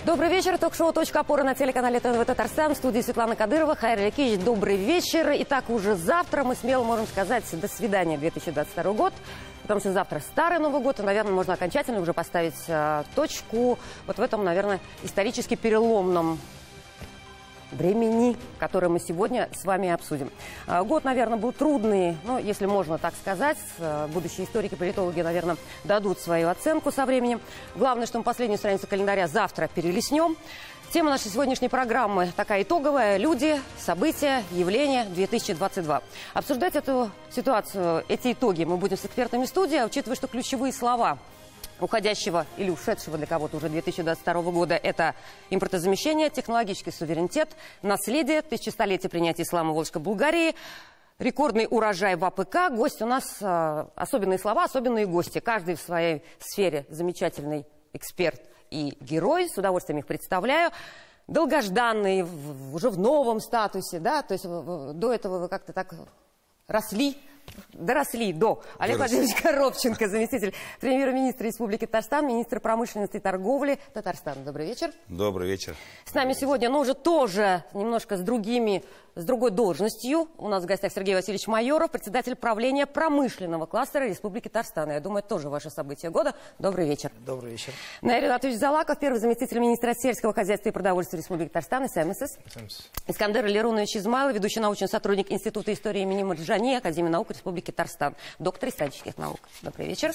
Добрый вечер. Ток-шоу «Точка опоры» на телеканале ТНВ Татарстан. В студии Светлана Кадырова. Хайр Лекич. Добрый вечер. Итак, уже завтра мы смело можем сказать до свидания 2022 год. Потому что завтра старый Новый год. И, наверное, можно окончательно уже поставить точку вот в этом, наверное, исторически переломном времени, которое мы сегодня с вами обсудим. Год, наверное, был трудный, ну, если можно так сказать. Будущие историки, политологи, наверное, дадут свою оценку со временем. Главное, что мы последнюю страницу календаря завтра перелистнем. Тема нашей сегодняшней программы такая итоговая: люди, события, явления 2022. Обсуждать эту ситуацию, эти итоги мы будем с экспертами студии, учитывая, что ключевые слова уходящего или ушедшего для кого-то уже 2022 года — это импортозамещение, технологический суверенитет, наследие, тысячелетие принятия ислама в Волжско-Булгарии, рекордный урожай в АПК. Гость у нас особенные слова, особенные гости. Каждый в своей сфере замечательный эксперт и герой. С удовольствием их представляю. Долгожданные, уже в новом статусе, да, то есть до этого вы как-то так доросли до. Олег Владимирович Коробченко, заместитель премьер-министра Республики Татарстан, министр промышленности и торговли Татарстана. Добрый вечер. Добрый вечер. С нами сегодня, но уже тоже немножко с другой должностью. У нас в гостях Сергей Васильевич Майоров, председатель правления промышленного кластера Республики Татарстан. Я думаю, это тоже ваше событие года. Добрый вечер. Добрый вечер. Наиль Ринатович Залаков, первый заместитель министра сельского хозяйства и продовольствия Республики Татарстан, СМСС. Искандер Лерунович Измайлов, ведущий научный сотрудник Института истории имени Марджани, Академии наук Республики Татарстан, доктор исторических наук. Добрый вечер.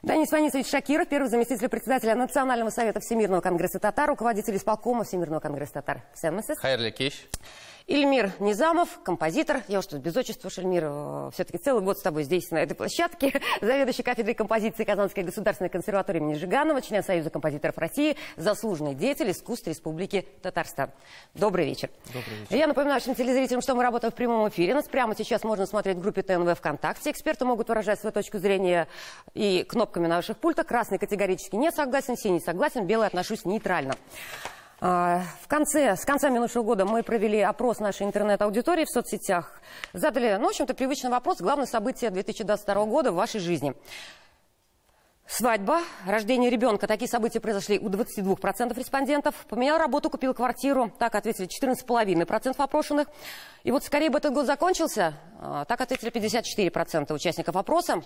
Данис Ванисович Шакиров, первый заместитель председателя Национального совета Всемирного конгресса татар, руководитель исполкома Всемирного конгресса татар, СМСС. Хайр Лекич. Ильмир Низамов, композитор. Я уж тут без отчества, Ильмир, все-таки целый год с тобой здесь, на этой площадке. Заведующий кафедрой композиции Казанской государственной консерватории имени Жиганова, член Союза композиторов России, заслуженный деятель искусств Республики Татарстан. Добрый вечер. Добрый вечер. Я напоминаю нашим телезрителям, что мы работаем в прямом эфире. Нас прямо сейчас можно смотреть в группе ТНВ ВКонтакте. Эксперты могут выражать свою точку зрения и кнопками на ваших пультах. Красный категорически не согласен, синий согласен, белый отношусь нейтрально. С конца минувшего года мы провели опрос нашей интернет-аудитории в соцсетях. Задали, в общем-то, привычный вопрос: главное событие 2022 года в вашей жизни. Свадьба, рождение ребенка. Такие события произошли у 22% респондентов. Поменял работу, купил квартиру. Так ответили 14,5% опрошенных. И вот скорее бы этот год закончился. Так ответили 54% участников опроса.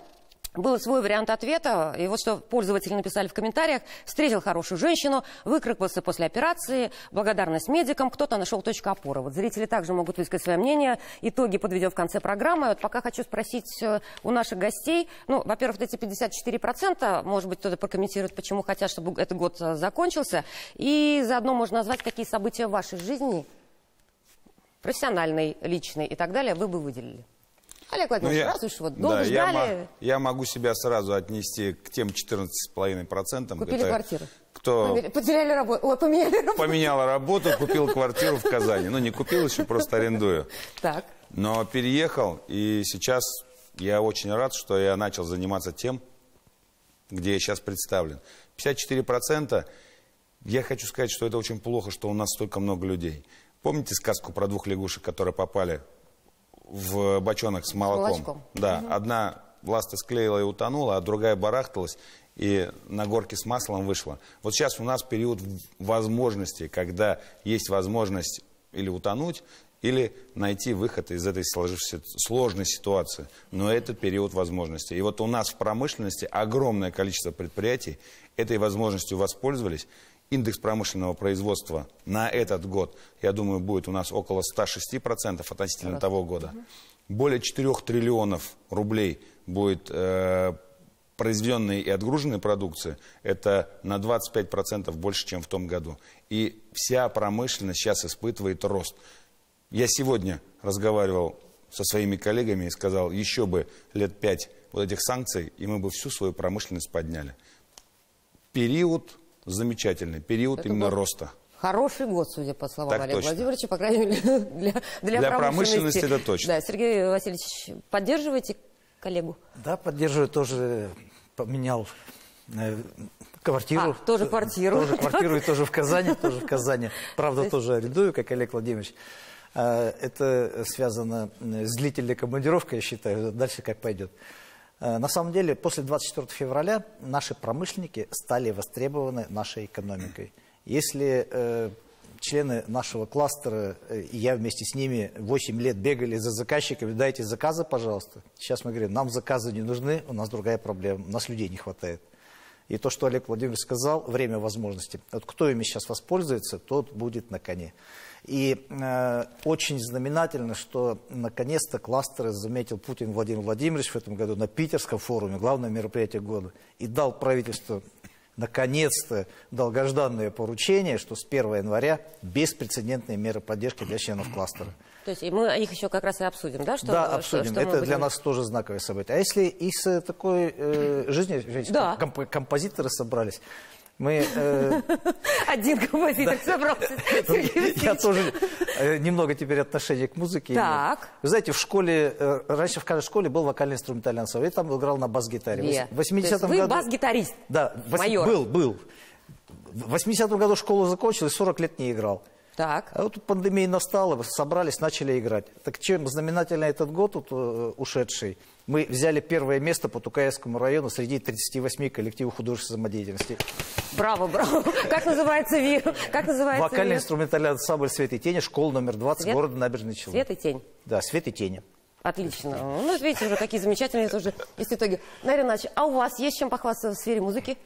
Был свой вариант ответа, и вот что пользователи написали в комментариях: встретил хорошую женщину, выкрикнулся после операции, благодарность медикам, кто-то нашел точку опоры. Вот зрители также могут высказать свое мнение, итоги подведем в конце программы. Вот пока хочу спросить у наших гостей, во-первых, вот эти 54%, может быть, кто-то прокомментирует, почему хотят, чтобы этот год закончился, и заодно можно назвать, какие события в вашей жизни, профессиональной, личной и так далее, вы бы выделили. Олег Владимирович, раз уж вот долго ждали. Я могу себя сразу отнести к тем 14,5%. Купили квартиру. Кто потеряли работу. Поменяли работу. Поменяла работу, купил квартиру в Казани. Не купил еще, просто арендую. Так. Но переехал, и сейчас я очень рад, что я начал заниматься тем, где я сейчас представлен. 54%. Я хочу сказать, что это очень плохо, что у нас столько много людей. Помните сказку про двух лягушек, которые попали в бочонок с молоком? Да, одна ласта склеила и утонула, а другая барахталась и на горке с маслом вышла. Вот сейчас у нас период возможностей, когда есть возможность или утонуть, или найти выход из этой сложившейся сложной ситуации. Но это период возможностей. И вот у нас в промышленности огромное количество предприятий этой возможностью воспользовались. Индекс промышленного производства на этот год, я думаю, будет у нас около 106% относительно того года. Более 4 триллионов рублей будет произведенной и отгруженной продукции. Это на 25% больше, чем в том году. И вся промышленность сейчас испытывает рост. Я сегодня разговаривал со своими коллегами и сказал: еще бы лет 5 вот этих санкций, и мы бы всю свою промышленность подняли. Период замечательный, период именно роста. Хороший год, судя по словам Так Олега точно. Владимировича, по крайней мере, для промышленности это точно. Да, Сергей Васильевич, поддерживаете коллегу? Да, поддерживаю, тоже поменял квартиру. Тоже квартиру. Тоже квартиру и тоже в Казани. Правда, тоже арендую, как Олег Владимирович. Это связано с длительной командировкой, я считаю, дальше как пойдет. На самом деле, после 24 февраля наши промышленники стали востребованы нашей экономикой. Если члены нашего кластера, и я вместе с ними 8 лет бегали за заказчиками, дайте заказы, пожалуйста. Сейчас мы говорим, нам заказы не нужны, у нас другая проблема, у нас людей не хватает. И то, что Олег Владимирович сказал, время возможностей. Вот кто ими сейчас воспользуется, тот будет на коне. И очень знаменательно, что наконец-то кластеры заметил Путин Владимир Владимирович в этом году на Питерском форуме, главное мероприятие года, и дал правительству наконец-то долгожданное поручение, что с 1 января беспрецедентные меры поддержки для членов кластера. То есть и мы их еще как раз и обсудим, да? Да, обсудим. Это для нас тоже знаковое событие. А если из такой жизни, да. Композиторы собрались, мы... Один композитор собрался. Я тоже немного теперь отношение к музыке имею. Вы знаете, в школе, раньше в каждой школе был вокально-инструментальный ансамбль, я там играл на бас-гитаре. В 80-м году... Вы бас-гитарист? Да, был. В 80-м году школу закончил и 40 лет не играл. Так. А вот тут пандемия настала, собрались, начали играть. Так чем знаменательно этот год тут, ушедший? Мы взяли первое место по Тукаевскому району среди 38 коллективов художественной самодеятельности. Браво, браво. Как называется ВИР? Вокально-инструментальный ансамбль «Свет и тень», школа номер 20, города Набережные Челны. «Свет и тень». Да, «Свет и тень». Отлично. Ну, видите, уже какие замечательные тоже есть итоги. Наверное, Иванович, а у вас есть чем похвастаться в сфере музыки?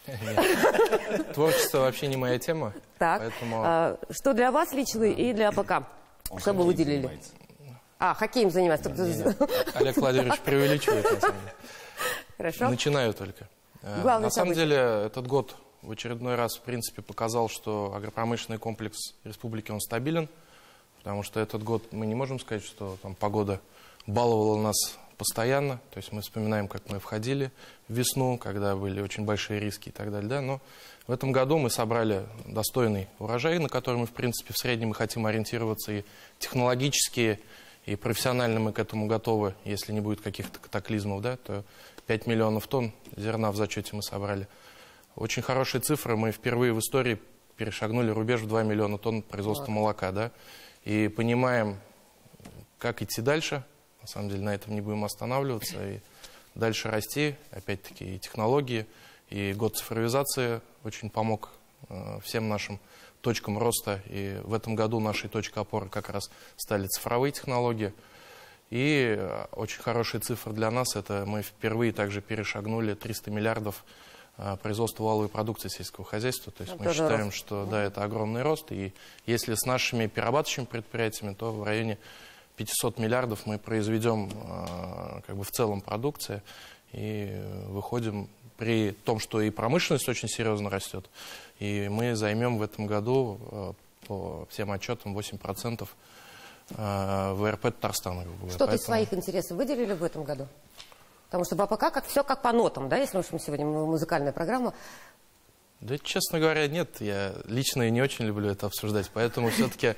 Нет. Творчество вообще не моя тема. Так, поэтому... что для вас лично и для АПК? Что бы выделили? Занимается. Хоккеем занимается. Олег Владимирович преувеличивает, на самом деле. Хорошо. Начинаю только. На самом деле, этот год в очередной раз, в принципе, показал, что агропромышленный комплекс республики, он стабилен. Потому что этот год мы не можем сказать, что там погода баловала нас постоянно. То есть мы вспоминаем, как мы входили в весну, когда были очень большие риски и так далее. Да? Но в этом году мы собрали достойный урожай, на который мы, в принципе, в среднем и хотим ориентироваться. И технологически, и профессионально мы к этому готовы. Если не будет каких-то катаклизмов, да, то 5 миллионов тонн зерна в зачете мы собрали. Очень хорошие цифры. Мы впервые в истории перешагнули рубеж в 2 миллиона тонн производства молока. Да? И понимаем, как идти дальше. На самом деле на этом не будем останавливаться и дальше расти. Опять-таки и технологии, и год цифровизации очень помог всем нашим точкам роста. И в этом году нашей точкой опоры как раз стали цифровые технологии. И очень хорошие цифры для нас. Это мы впервые также перешагнули 300 миллиардов производства валовой продукции сельского хозяйства. То есть мы считаем, что да, это огромный рост. И если с нашими перерабатывающими предприятиями, то в районе 500 миллиардов мы произведем как бы в целом продукции и выходим при том, что и промышленность очень серьезно растет. И мы займем в этом году по всем отчетам 8% ВРП Татарстана. Что-то из своих интересов выделили в этом году? Потому что в АПК все как по нотам, да, если уж мы сегодня музыкальная программа. Да, честно говоря, нет. Я лично не очень люблю это обсуждать, поэтому все-таки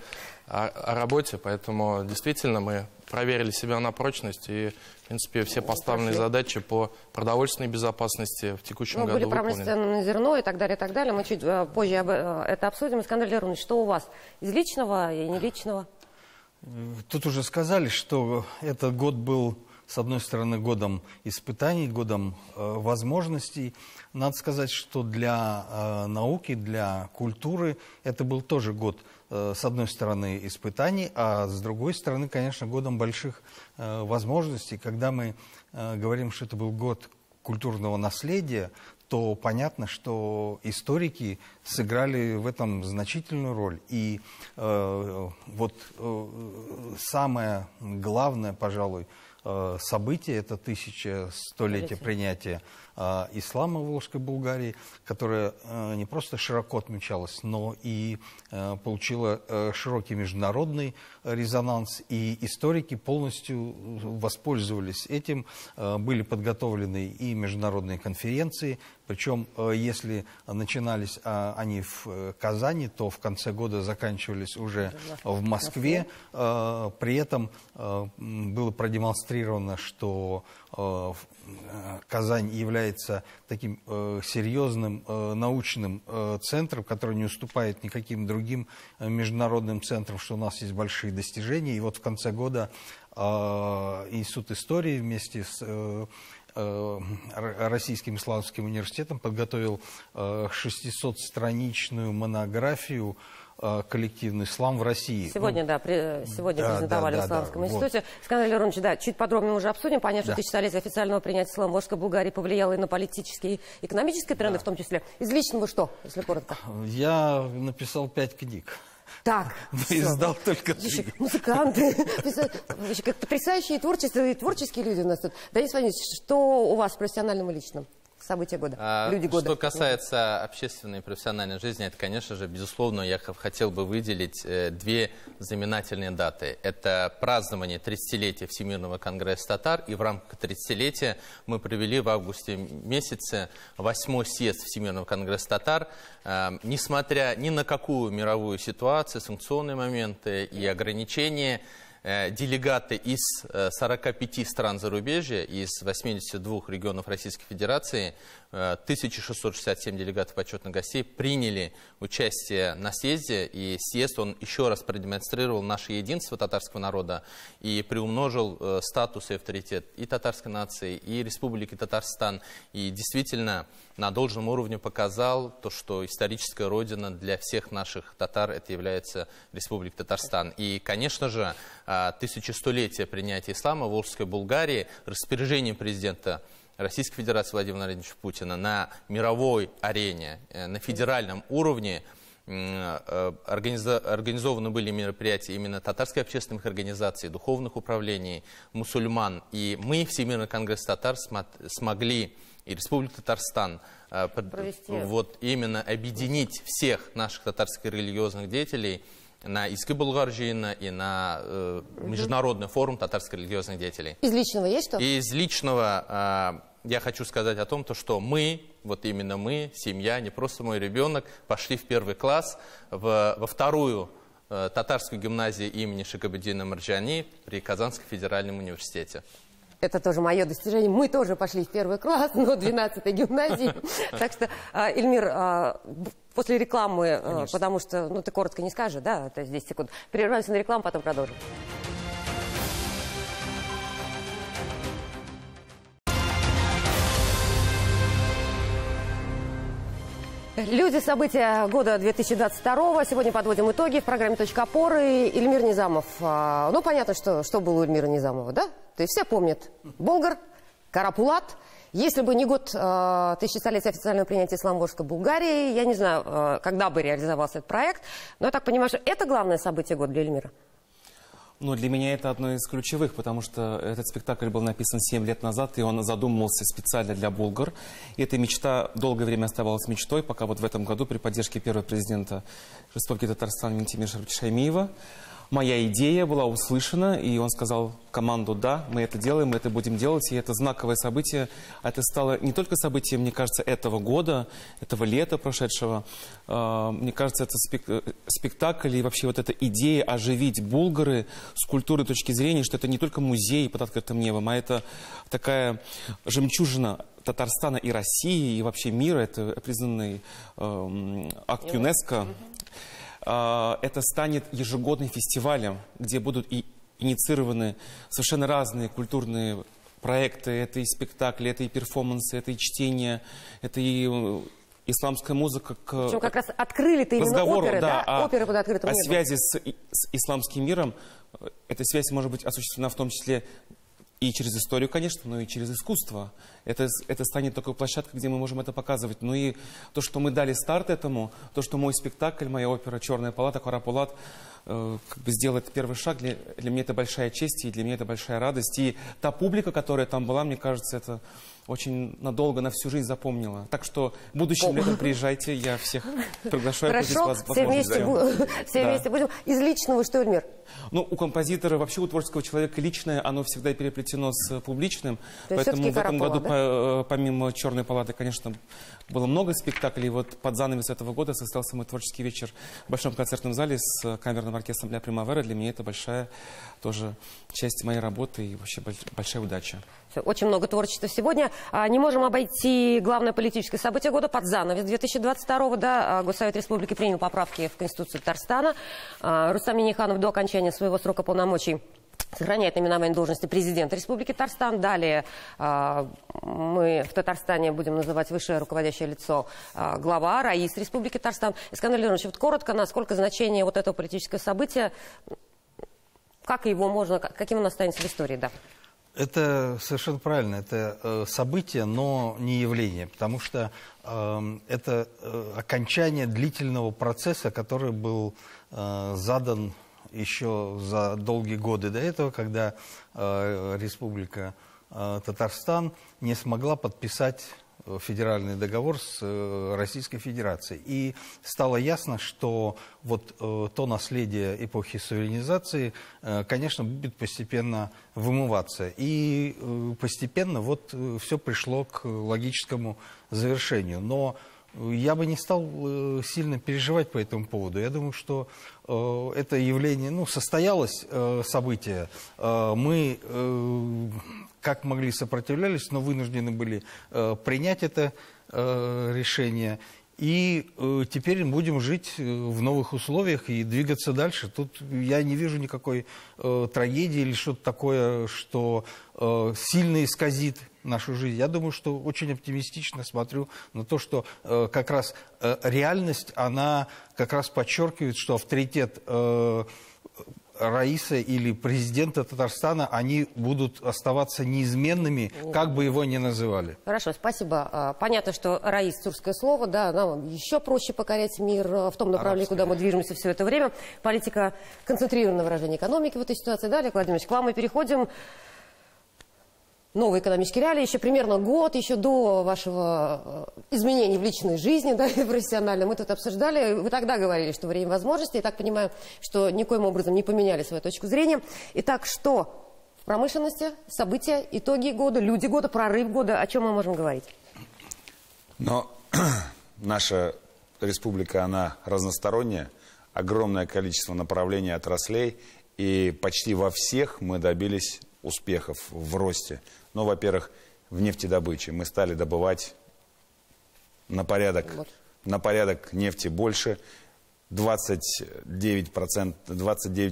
о работе. Поэтому действительно мы проверили себя на прочность и, в принципе, все поставленные задачи по продовольственной безопасности в текущем году были проблемы на зерно и так далее, и так далее. Мы чуть позже это обсудим. Искандер Лерунович, что у вас из личного и не личного? Тут уже сказали, что этот год был, с одной стороны, годом испытаний, годом возможностей. Надо сказать, что для науки, для культуры это был тоже год, с одной стороны, испытаний, а с другой стороны, конечно, годом больших возможностей. Когда мы говорим, что это был год культурного наследия, то понятно, что историки сыграли в этом значительную роль. И вот самое главное, пожалуй, событие, это 1100-летие принятия ислама в Волжской Булгарии, которое не просто широко отмечалось, но и получило широкий международный резонанс, и историки полностью воспользовались этим. Были подготовлены и международные конференции, причем если начинались они в Казани, то в конце года заканчивались уже в Москве. При этом было продемонстрировано, что Казань является таким серьезным научным центром, который не уступает никаким другим международным центрам, что у нас есть большие достижения. И вот в конце года Институт истории вместе с Российским исламским университетом подготовил 600-страничную монографию «Коллективный ислам в России». Сегодня, сегодня презентовали в Исламском институте. Вот. Скандаль Леронович, чуть подробнее уже обсудим. Понятно, что тысячелетие официального принятия ислама в Волжской Булгарии повлияло и на политические и экономические тренды, в том числе. Из личного что, если коротко? Я написал 5 книг. Так, издал только 3. Музыканты, как потрясающие творческие люди у нас тут. Денис Владимирович, что у вас в профессиональном и личном? События года, люди года. Что касается общественной и профессиональной жизни, это, конечно же, безусловно, я хотел бы выделить 2 знаменательные даты. Это празднование 30-летия Всемирного конгресса татар, и в рамках 30-летия мы провели в августе месяце 8-й съезд Всемирного конгресса татар. Несмотря ни на какую мировую ситуацию, санкционные моменты и ограничения, делегаты из 45 стран зарубежья, из 82 регионов Российской Федерации, 1667 делегатов почетных гостей приняли участие на съезде, и съезд он еще раз продемонстрировал наше единство татарского народа и приумножил статус и авторитет и татарской нации, и Республики Татарстан, и действительно на должном уровне показал то, что историческая родина для всех наших татар это является Республика Татарстан. И, конечно же, 1100-летие принятия ислама в Волжской Булгарии распоряжением президента Российской Федерации Владимира Владимировича Путина на мировой арене, на федеральном уровне организованы были мероприятия именно татарской общественных организаций, духовных управлений, мусульман. И мы, Всемирный конгресс татар, смогли, и Республика Татарстан, вот именно объединить всех наших татарских религиозных деятелей на Изги Булгар жиыны и на международный форум татарских религиозных деятелей. Из личного есть что? Из личного я хочу сказать о том, что мы, вот именно мы, семья, не просто мой ребенок, пошли в 1 класс во 2-ю татарскую гимназию имени Шикабеддина Марджани при Казанском федеральном университете. Это тоже мое достижение. Мы тоже пошли в 1 класс, но 12-й гимназии. Так что, Эльмир, после рекламы, потому что, ты коротко не скажешь, да, это 10 секунд. Прерываемся на рекламу, потом продолжим. Люди, события года 2022. Сегодня подводим итоги в программе «Точка опоры». Эльмир Низамов. Понятно, что было у Эльмира Низамова, да? То есть все помнят. Болгар, Карапулат. Если бы не год тысячелетия официального принятия ислама в Волжской Булгарии, я не знаю, когда бы реализовался этот проект, но я так понимаю, что это главное событие года для Эльмира. Для меня это одно из ключевых, потому что этот спектакль был написан 7 лет назад, и он задумывался специально для болгар. И эта мечта долгое время оставалась мечтой, пока вот в этом году при поддержке первого президента Республики Татарстан Минтимира Шаймиева моя идея была услышана, и он сказал команду: да, мы это делаем, мы это будем делать, и это знаковое событие. Это стало не только событием, мне кажется, этого года, этого лета прошедшего. Мне кажется, это спектакль и вообще вот эта идея оживить Булгары с культурной точки зрения, что это не только музей под открытым небом, а это такая жемчужина Татарстана и России, и вообще мира. Это признанный акт ЮНЕСКО. Это станет ежегодным фестивалем, где будут инициированы совершенно разные культурные проекты. Это и спектакли, это и перформансы, это и чтение, это и исламская музыка. Причем как раз открыли-то именно оперы, да? Оперы под открытым небом. О связи с исламским миром. Эта связь может быть осуществлена в том числе и через историю, конечно, но и через искусство. Это станет такой площадкой, где мы можем это показывать. И то, что мы дали старт этому, то, что мой спектакль, моя опера «Черная палата», «Карапулат» сделает первый шаг, для меня это большая честь, и для меня это большая радость. И та публика, которая там была, мне кажется, это очень надолго, на всю жизнь запомнила. Так что будущим летом приезжайте, я всех приглашаю. Хорошо, все вместе будем. Из личного что, Эльмир? У композитора, вообще у творческого человека личное, оно всегда переплетено с публичным. Поэтому в этом году, помимо «Черной палаты», конечно, было много спектаклей. Вот под занавес этого года состоялся мой творческий вечер в Большом концертном зале с камерным оркестром «Ля Примавера». Для меня это большая тоже часть моей работы и вообще большая удача. Очень много творчества сегодня. Не можем обойти главное политическое событие года под занавес 2022. Да, Госсовет Республики принял поправки в Конституцию Татарстана. Рустам Минниханов до окончания своего срока полномочий сохраняет наименование должности президента Республики Татарстан. Далее мы в Татарстане будем называть высшее руководящее лицо глава, раис Республики Татарстан. Искандер Леонович, вот коротко, насколько значение вот этого политического события, как его можно, каким он останется в истории, да? Это совершенно правильно. Это событие, но не явление, потому что это окончание длительного процесса, который был задан еще за долгие годы до этого, когда Республика Татарстан не смогла подписать федеральный договор с Российской Федерацией. И стало ясно, что вот то наследие эпохи суверенизации, конечно, будет постепенно вымываться. И постепенно вот все пришло к логическому завершению. Но я бы не стал сильно переживать по этому поводу. Я думаю, что это явление, ну, состоялось событие. Мы, как могли, сопротивлялись, но вынуждены были принять это решение. И теперь будем жить в новых условиях и двигаться дальше. Тут я не вижу никакой трагедии или что-то такое, что сильно исказит нашу жизнь. Я думаю, что очень оптимистично смотрю на то, что как раз реальность, она как раз подчеркивает, что авторитет раиса или президента Татарстана, они будут оставаться неизменными, как бы его ни называли. Хорошо, спасибо. Понятно, что раис — тюркское слово, да, нам еще проще покорять мир в том направлении, куда мы движемся все это время. Политика — концентрированное выражение экономики в этой ситуации. Далее, Владимир Ильич, к вам мы переходим. Новые экономические реалии, еще примерно год, еще до вашего изменений в личной жизни, да, и профессионально. Мы тут обсуждали, вы тогда говорили, что время возможностей. Я так понимаю, что никоим образом не поменяли свою точку зрения. Итак, что в промышленности, события, итоги года, люди года, прорыв года, о чем мы можем говорить? Но наша республика, она разносторонняя, огромное количество направлений, отраслей, и почти во всех мы добились успехов в росте. Ну, во-первых, в нефтедобыче мы стали добывать на порядок нефти больше. 29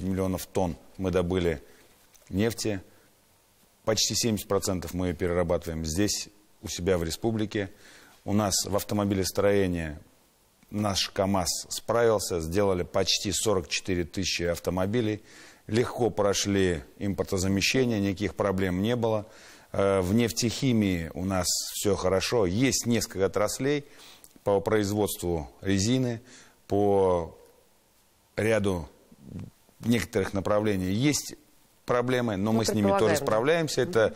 миллионов тонн мы добыли нефти. Почти 70% мы ее перерабатываем здесь, у себя в республике. У нас в автомобилестроении наш КАМАЗ справился, сделали почти 44 тысячи автомобилей. Легко прошли импортозамещение, никаких проблем не было. В нефтехимии у нас все хорошо. Есть несколько отраслей по производству резины, по ряду некоторых направлений есть проблемы, но мы с ними тоже справляемся. Это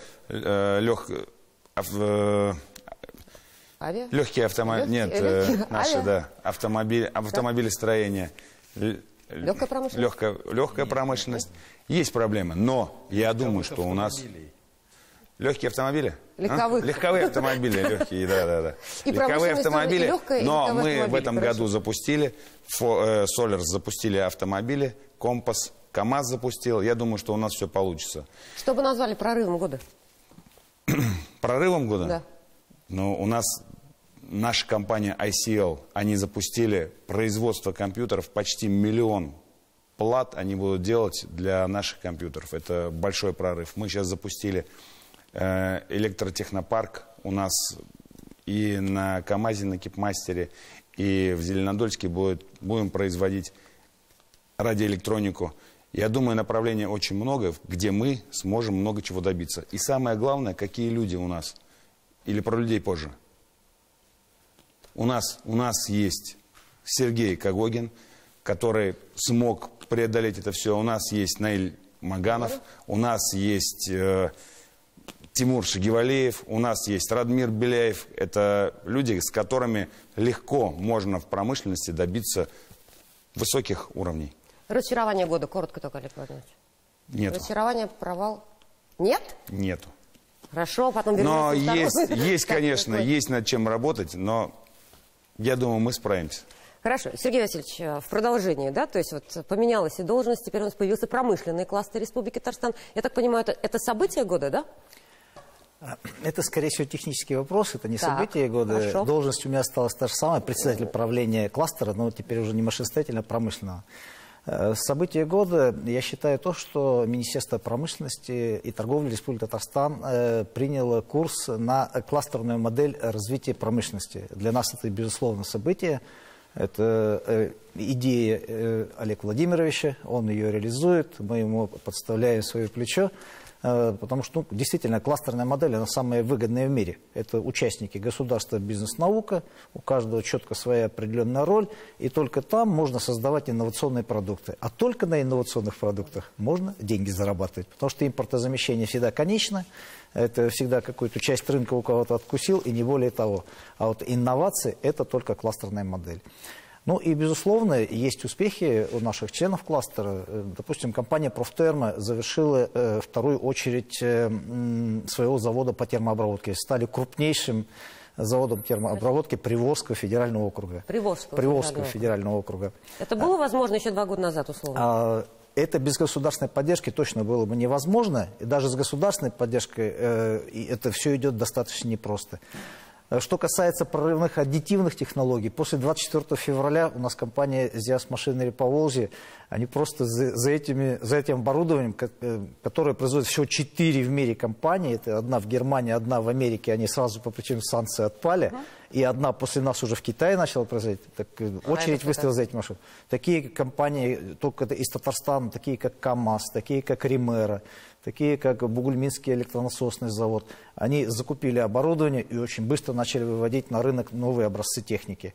легкие автомобили, нет, наши, да, автомобилестроение. Легкая промышленность? Легкая промышленность. Есть проблемы, но я думаю, что у нас... Легкие автомобили? Легковые автомобили, легкие, да. Легковые автомобили, но мы в этом году запустили, Солерс запустили автомобили, Компас, КАМАЗ запустил. Я думаю, что у нас все получится. Что бы назвали прорывом года? Прорывом года? Да. Ну, у нас... Наша компания ICL, они запустили производство компьютеров, почти 1 миллион плат они будут делать для наших компьютеров. Это большой прорыв. Мы сейчас запустили электротехнопарк у нас и на КАМАЗе, на Кипмастере, и в Зеленодольске будем производить радиоэлектронику. Я думаю, направлений очень много, где мы сможем много чего добиться. И самое главное, какие люди у нас. Или про людей позже. У нас есть Сергей Когогин, который смог преодолеть это все. У нас есть Наиль Маганов, у нас есть Тимур Шагивалеев, у нас есть Радмир Беляев. Это люди, с которыми легко можно в промышленности добиться высоких уровней. Разочарование года, коротко только, Олег Владимирович. Нет. Разочарование, провал? Нет? Нету. Хорошо, потом но есть, конечно, есть над чем работать, но я думаю, мы справимся. Хорошо. Сергей Васильевич, в продолжении, да, то есть вот поменялась и должность, теперь у нас появился промышленный кластер Республики Татарстан. Я так понимаю, это событие года, да? Это, скорее всего, технический вопрос, это не событие года. Хорошо. Должность у меня осталась та же самая, председатель правления кластера, но теперь уже не машиностроительного, а промышленного. Событие года, я считаю, то, что Министерство промышленности и торговли Республики Татарстан приняло курс на кластерную модель развития промышленности. Для нас это, безусловно, событие. Это идея Олега Владимировича, он ее реализует, мы ему подставляем свое плечо. Потому что действительно кластерная модель, она самая выгодная в мире. Это участники государства, бизнес, наука, у каждого четко своя определенная роль, и только там можно создавать инновационные продукты. А только на инновационных продуктах можно деньги зарабатывать, потому что импортозамещение всегда конечно, это всегда какую-то часть рынка у кого-то откусил, и не более того. А вот инновации – это только кластерная модель. Ну и, безусловно, есть успехи у наших членов кластера. Допустим, компания «Профтермо» завершила вторую очередь своего завода по термообработке. Стали крупнейшим заводом термообработки Приволжского федерального округа. Приволжского федерального округа. Это было возможно еще 2 года назад, условно? Это без государственной поддержки точно было бы невозможно. И даже с государственной поддержкой это все идет достаточно непросто. Что касается прорывных аддитивных технологий, после 24 февраля у нас компания «Зиас Machinery» Поволжье, они просто за этим оборудованием, которое производит всего 4 в мире компании, это одна в Германии, одна в Америке, они сразу по причине санкций отпали, и одна после нас уже в Китае начала производить, так, очередь выставила за этим машин. Такие компании, только из Татарстана, такие как КАМАЗ, такие как Римера, такие как Бугульминский электронасосный завод, они закупили оборудование и очень быстро начали выводить на рынок новые образцы техники.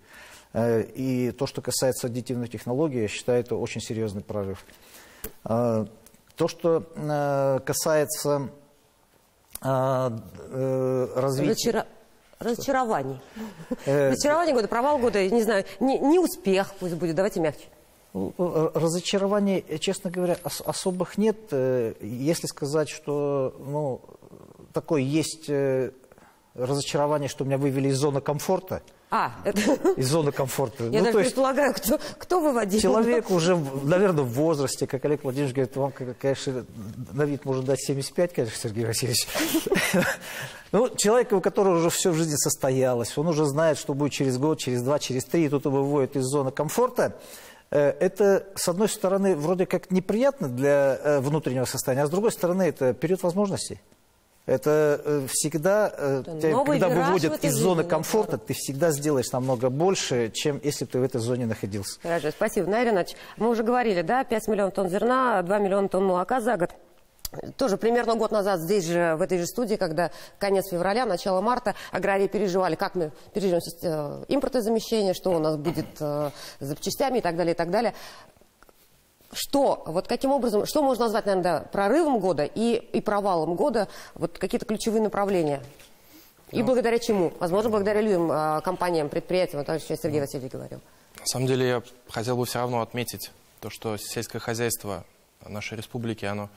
И то, что касается аддитивных технологий, я считаю, это очень серьезный прорыв. То, что касается развития... Разочарований. Разочарование года, провал года, не знаю, не успех, пусть будет, давайте мягче. Разочарований, честно говоря, особых нет. Если сказать, что такое есть разочарование, что меня вывели из зоны комфорта. Из зоны комфорта. Я даже предполагаю, кто выводил. Человек уже, наверное, в возрасте, как Олег Владимирович говорит, вам, конечно, на вид может дать 75, конечно, Сергей Васильевич. Человек, у которого уже все в жизни состоялось, он уже знает, что будет через год, через 2, через 3, и тут его выводят из зоны комфорта. Это, с одной стороны, вроде как неприятно для внутреннего состояния, а с другой стороны, это период возможностей. Это всегда, когда выводят из зоны комфорта, ты всегда сделаешь намного больше, чем если бы ты в этой зоне находился. Хорошо, спасибо. Наиль Ринатович, мы уже говорили, да, 5 миллионов тонн зерна, 2 миллиона тонн молока за год. Тоже примерно год назад здесь же, в этой же студии, когда конец февраля, начало марта, аграрии переживали, как мы переживем импортозамещение, что у нас будет с запчастями и так далее, и так далее. Каким образом, что можно назвать, наверное, прорывом года и провалом года, какие-то ключевые направления? И благодаря чему? Возможно, благодаря людям, компаниям, предприятиям, то, что Сергей Васильевич говорил. На самом деле, я хотел бы все равно отметить то, что сельское хозяйство нашей республики, оно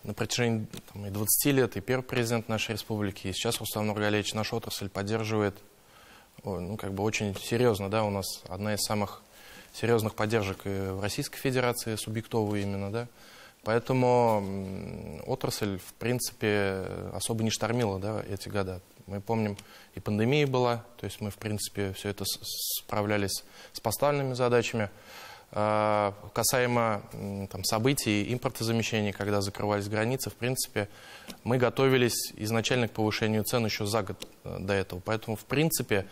на протяжении и 20 лет, и первый президент нашей республики, и сейчас Рустам Нургалиевич нашу отрасль поддерживает очень серьезно. Да, у нас одна из самых серьезных поддержек и в Российской Федерации, субъектовую именно, да. Поэтому отрасль, в принципе, особо не штормила, да, эти года. Мы помним, и пандемия была, то есть мы, в принципе, все это справлялись с поставленными задачами. Касаемо событий, импортозамещения, когда закрывались границы, в принципе, мы готовились изначально к повышению цен еще за год до этого. Поэтому, в принципе,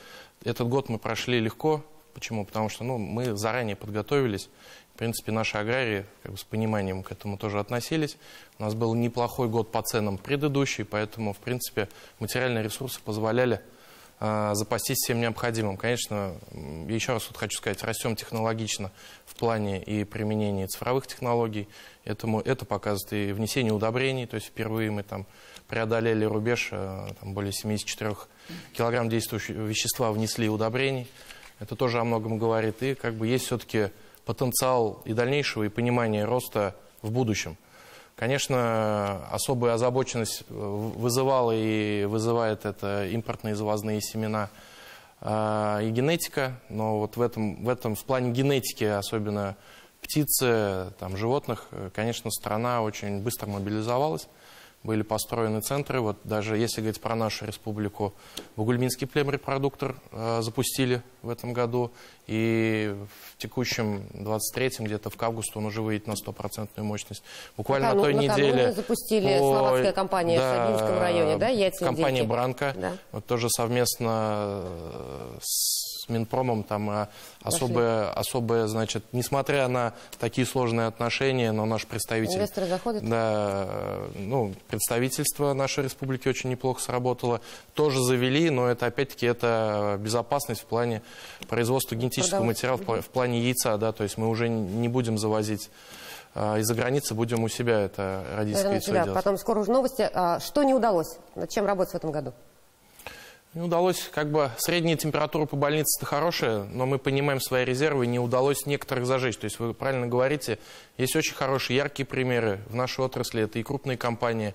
этот год мы прошли легко. Почему? Потому что мы заранее подготовились. В принципе, наши аграрии с пониманием к этому тоже относились. У нас был неплохой год по ценам предыдущий, поэтому, в принципе, материальные ресурсы позволяли запастись всем необходимым. Конечно, еще раз хочу сказать, растем технологично в плане и применения цифровых технологий. Это показывает и внесение удобрений, то есть впервые мы преодолели рубеж, более 74 килограмм действующего вещества внесли удобрений. Это тоже о многом говорит. И есть все-таки потенциал и дальнейшего, и понимания роста в будущем. Конечно, особую озабоченность вызывала и вызывает это импортные завозные семена и генетика. Но в плане генетики, особенно птицы, животных, конечно, страна очень быстро мобилизовалась. были построены центры. Вот даже если говорить про нашу республику, Бугульминский племрепродуктор запустили в этом году. И в текущем 23-м, где-то в августе, он уже выйдет на 100% мощность. Буквально на той неделе запустили словацкая компания в Сабинском районе, да, яйца компания «Бранка», да. вот тоже совместно с Минпромом, там особое, значит, несмотря на такие сложные отношения, но наш представитель... Инвесторы заходят? Да, ну, представительство нашей республики очень неплохо сработало. Тоже завели, но это, опять-таки, это безопасность в плане производства генетического материала, в плане яйца, да, то есть мы уже не будем завозить из-за границы, будем у себя это родительское яйцо делать. Потом скоро уже новости. Что не удалось? Над чем работать в этом году? Не удалось, как бы, средняя температура по больнице-то хорошая, но мы понимаем свои резервы, не удалось некоторых зажечь. То есть вы правильно говорите, есть очень хорошие, яркие примеры в нашей отрасли. Это и крупные компании,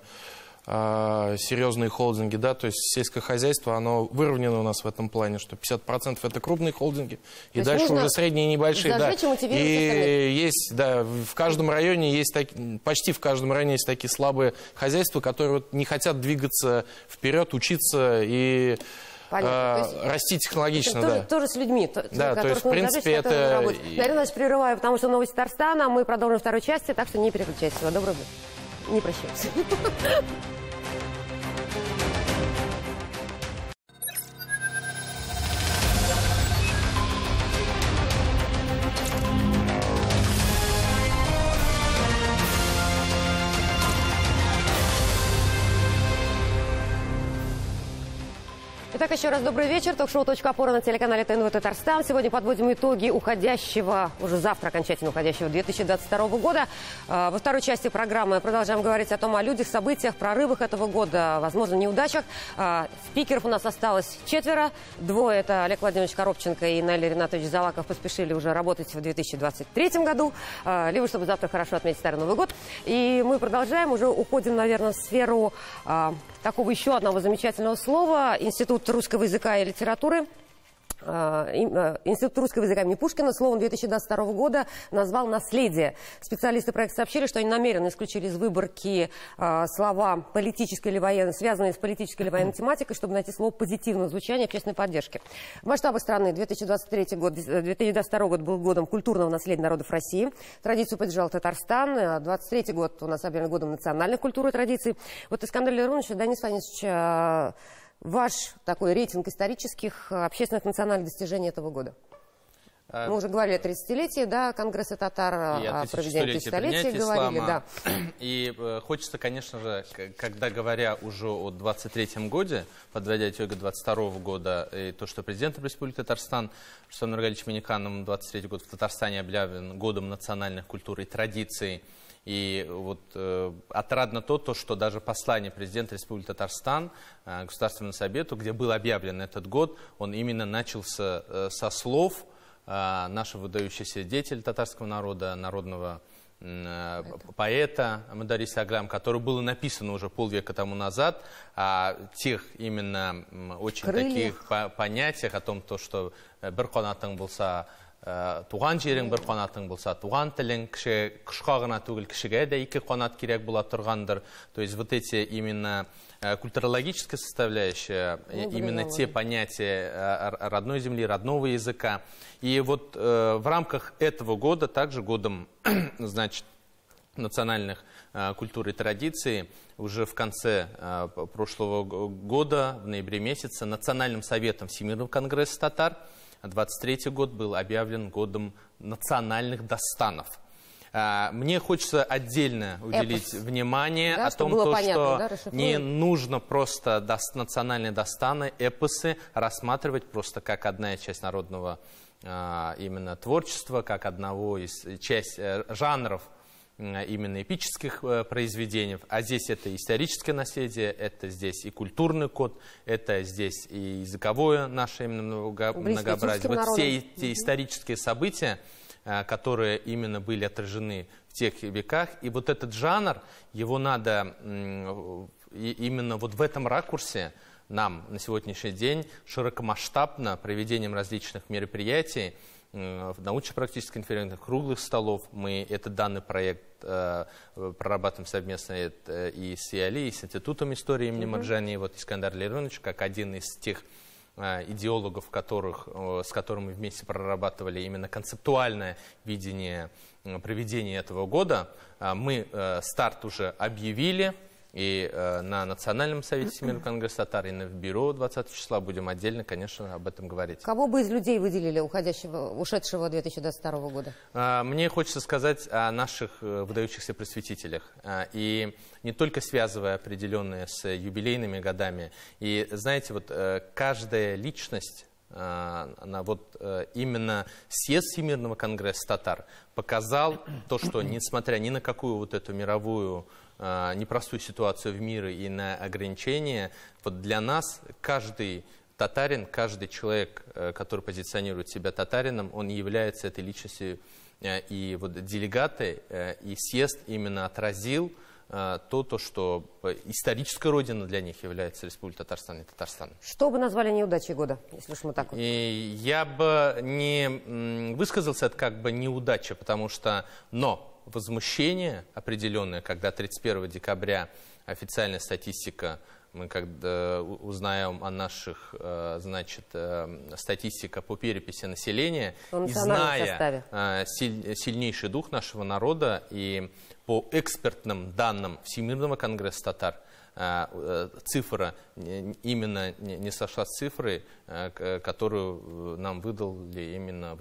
серьезные холдинги, да, то есть сельское хозяйство, оно выровнено у нас в этом плане, что 50% это крупные холдинги, и дальше уже средние и небольшие, да. И есть, да, в каждом районе есть, почти в каждом районе есть такие слабые хозяйства, которые вот не хотят двигаться вперед, учиться и расти технологично, да. Тоже с людьми, да, то есть, в принципе, это... Наверное, нас прерываю, потому что новости Татарстана, мы продолжим в второй части, так что не переключайтесь. Всего доброго. Не прощаемся. Итак, еще раз добрый вечер. Ток-шоу «Точка опоры» на телеканале ТНВ Татарстан. Сегодня подводим итоги уходящего, уже завтра окончательно уходящего 2022 года. Во второй части программы продолжаем говорить о том, о людях, событиях, прорывах этого года, возможно, неудачах. Спикеров у нас осталось 4. 2 – это Олег Владимирович Коробченко и Наиль Ринатович Залаков, поспешили уже работать в 2023 году, либо чтобы завтра хорошо отметить Старый Новый год. И мы продолжаем, уже уходим, наверное, в сферу такого еще одного замечательного слова. Институт русского языка и литературы. Институт русского языка имени Пушкина словом 2022 года назвал «наследие». Специалисты проекта сообщили, что они намеренно исключили из выборки слова политической или военной, связанные с политической или военной тематикой, чтобы найти слово позитивного звучания общественной поддержки. В масштабах страны 2023 год, 2022 год был годом культурного наследия народов России. Традицию поддержал Татарстан. 2023 год у нас объявлен годом национальной культуры и традиций. Вот, Искандер Леронович, Денис Владимирович, ваш такой рейтинг исторических общественных национальных достижений этого года. Мы уже говорили о 30-летии, да, Конгресса татар, о проведении 30-летия говорили, да. И хочется, конечно же, когда говоря уже о 23-м годе, подводя итоги 22-го года, и то, что президентом Республики Татарстан Рустам Нургалиевич Миннихановым 23-й год в Татарстане объявлен годом национальных культур и традиций. И вот отрадно то, что даже послание президента Республики Татарстан Государственному Совету, где был объявлен этот год, он именно начался со слов нашего выдающегося деятеля татарского народа, народного поэта Мудариса Аглам, который было написано уже полвека тому назад, о тех именно очень таких понятиях, о том, что «бір қанатың болса, туған жерің бір қанатың болса, туған тілің құшқа ғана түгіл, кішіге де 2 қанат керек бола тұрғандыр». То есть вот эти именно культурологическая составляющая, именно те понятия родной земли, родного языка. И вот в рамках этого года, также годом, значит, национальных культур и традиций, уже в конце прошлого года, в ноябре месяце, Национальным советом Всемирного конгресса татар 23-й год был объявлен годом национальных дастанов. Мне хочется отдельно уделить внимание о том, что не нужно просто национальные дастаны, эпосы рассматривать просто как одна часть народного именно творчества, как одного из часть жанров именно эпических произведений. А здесь это историческое наследие, это здесь и культурный код, это здесь и языковое наше именно многообразие. Вот все эти исторические события, которые именно были отражены в тех веках. И вот этот жанр, его надо именно вот в этом ракурсе нам на сегодняшний день широкомасштабно проведением различных мероприятий, научно-практических конференций, круглых столов. Мы этот данный проект прорабатываем совместно и с ИАЛИ, и с Институтом истории имени Марджани. Вот Искандар Леронович, как один из тех идеологов, с которыми мы вместе прорабатывали именно концептуальное видение проведения этого года, мы старт уже объявили. И на Национальном совете Всемирного конгресса татар, и на бюро 20 числа будем отдельно, конечно, об этом говорить. Кого бы из людей выделили ушедшего 2022 года? Мне хочется сказать о наших выдающихся просветителях. И не только связывая определенные с юбилейными годами. И знаете, вот каждая личность, именно съезд Всемирного конгресса татар показал то, что несмотря ни на какую вот эту мировую непростую ситуацию в мире и на ограничения, вот для нас каждый татарин, каждый человек, который позиционирует себя татарином, он является этой личностью. И вот делегаты и съезд именно отразил то, что историческая родина для них является Республика Татарстан и Татарстан. Что бы назвали неудачей года, если уж мы так вот? И я бы не высказался, это как бы неудача, потому что, но возмущение определенное, когда 31 декабря официальная статистика, мы когда узнаем о наших, статистика по переписи населения, и зная сильнейший дух нашего народа, и по экспертным данным Всемирного конгресса татар, цифра именно не сошла с цифры, которую нам выдали именно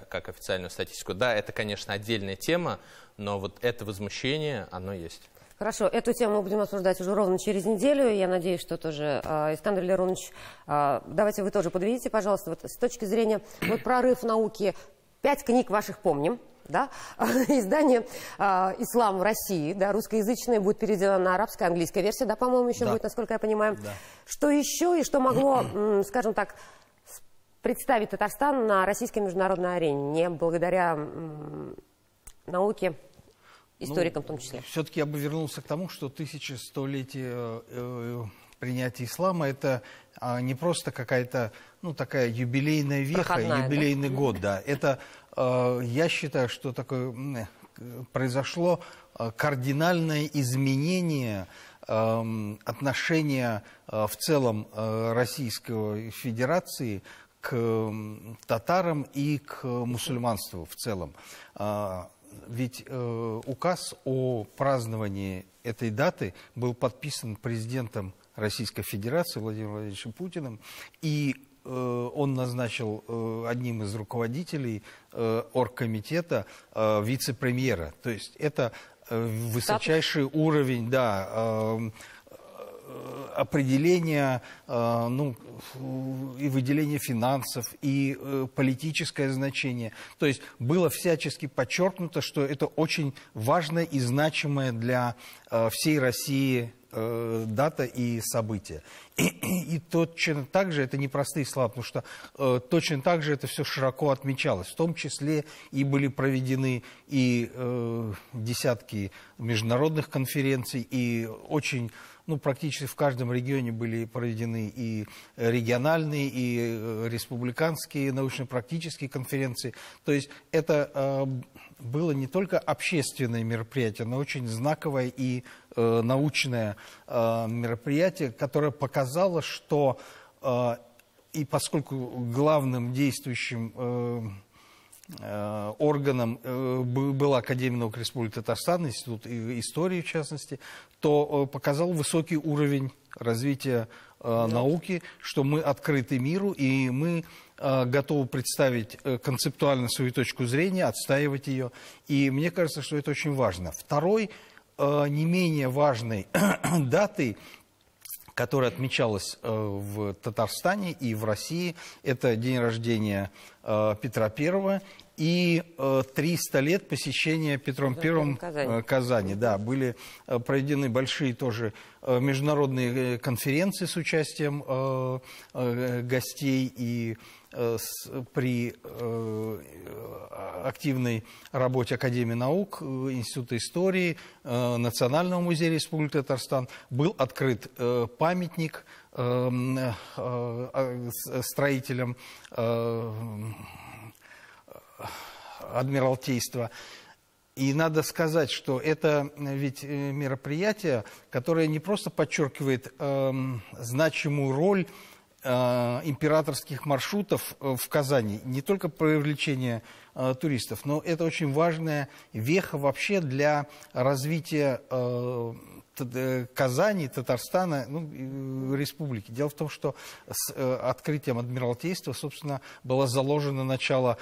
как официальную статистику. Да, это, конечно, отдельная тема, но вот это возмущение, оно есть. Хорошо, эту тему мы будем обсуждать уже ровно через неделю. Я надеюсь, что тоже Искандар Леронович, давайте вы тоже подведите, пожалуйста, вот с точки зрения прорыв науки. 5 книг ваших помним. Да? Издание «Ислам в России», да, русскоязычное, будет переведено на арабское, английская версия, да, по-моему, еще будет, насколько я понимаю. Да. Что еще и что могло, скажем так, представить Татарстан на российской международной арене, не благодаря науке, историкам в том числе? Все-таки я бы вернулся к тому, что 1100-летие принятия ислама – это не просто какая-то, такая юбилейная веха, юбилейный год, да. Это, я считаю, что такое произошло кардинальное изменение отношения в целом Российской Федерации к татарам и к мусульманству в целом. Ведь указ о праздновании этой даты был подписан президентом Российской Федерации Владимиром Владимировичем Путиным, и он назначил одним из руководителей оргкомитета вице-премьера. То есть это высочайший уровень, да, определения и выделения финансов, и политическое значение. То есть было всячески подчеркнуто, что это очень важная и значимая для всей России дата и события. И точно так же, это не простые слова, потому что точно так же это все широко отмечалось. В том числе и были проведены и десятки международных конференций, и очень, практически в каждом регионе были проведены и региональные, и республиканские научно-практические конференции. То есть это было не только общественное мероприятие, но очень знаковое и научное мероприятие, которое показало, что и поскольку главным действующим органом была Академия наук Республики Татарстан, Институт истории в частности, то показал высокий уровень развития науки, что мы открыты миру, и мы готовы представить концептуально свою точку зрения, отстаивать ее. И мне кажется, что это очень важно. Второй, не менее важной датой, которая отмечалась в Татарстане и в России, это день рождения Петра I и 300 лет посещения Петром I Казани. Да, были проведены большие тоже международные конференции с участием гостей и при активной работе Академии наук, Института истории, Национального музея Республики Татарстан был открыт памятник строителям Адмиралтейства. И надо сказать, что это ведь мероприятие, которое не просто подчеркивает значимую роль императорских маршрутов в Казани, не только привлечение туристов, но это очень важная веха вообще для развития Казани, Татарстана, ну, республики. Дело в том, что с открытием Адмиралтейства, собственно, было заложено начало